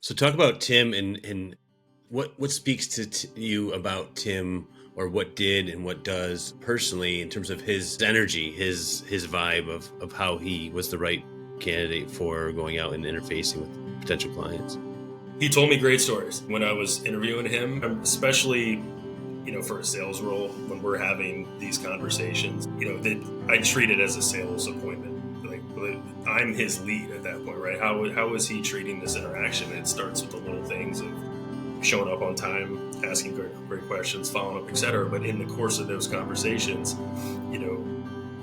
So talk about Tim and what speaks to you about Tim, or what did and what does personally in terms of his energy, his vibe of how he was the right candidate for going out and interfacing with potential clients. He told me great stories when I was interviewing him, especially, for a sales role when we're having these conversations, that I treat it as a sales appointment. Like I'm his lead at that point, right? How is he treating this interaction? It starts with the little things of showing up on time, asking great questions, following up, etc. But in the course of those conversations,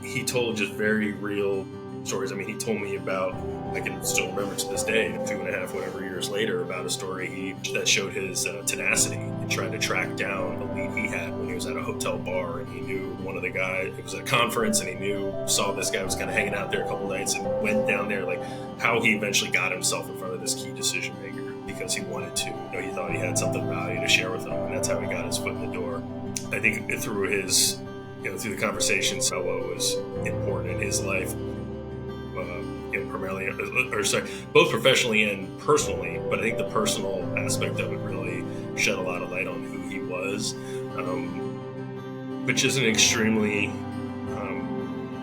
he told just very real stories. I mean, he told me about, I can still remember to this day, 2.5, whatever years later, about a story that showed his tenacity in trying to track down a lead he had when he was at a hotel bar, and he knew one of the guys. It was at a conference, and he saw this guy was kind of hanging out there a couple nights, and went down there. Like how he eventually got himself in front of this key decision maker because he wanted to. He thought he had something of value to share with them, and that's how he got his foot in the door. I think through his, through the conversations, what was important in his life. Primarily, both professionally and personally, but I think the personal aspect of it really shed a lot of light on who he was, which is an extremely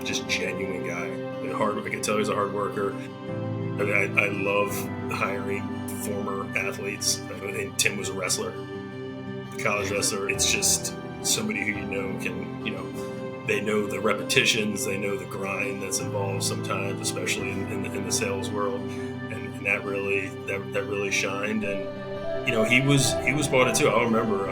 just genuine guy. And I can tell he's a hard worker. I love hiring former athletes. And Tim was a wrestler, college wrestler. It's just somebody who they know the repetitions, they know the grind that's involved sometimes, especially in the sales world, and that really shined. And he was bought it too. I remember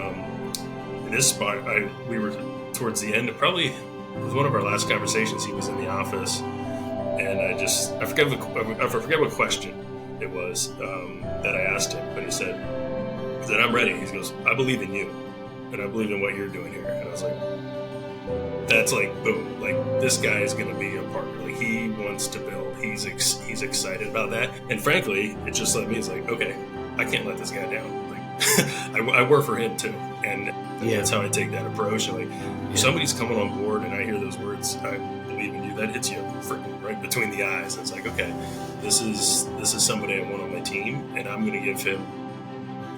in this spot, we were towards the end. Probably it was one of our last conversations. He was in the office, and I forget what question it was that I asked him, but he said, "I'm ready." He goes, "I believe in you, and I believe in what you're doing here." And I was like, that's like boom, like this guy is going to be a partner. Like he wants to build. He's excited about that. And frankly, it just let me. It's like, okay, I can't let this guy down. Like I work for him too, and that's how I take that approach. Like if somebody's coming on board, and I hear those words, "I believe in you," that hits you freaking right between the eyes. And it's like, okay, this is somebody I want on my team, and I'm going to give him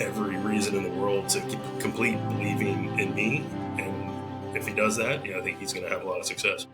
every reason in the world to complete believing in me. And if he does that, I think he's going to have a lot of success.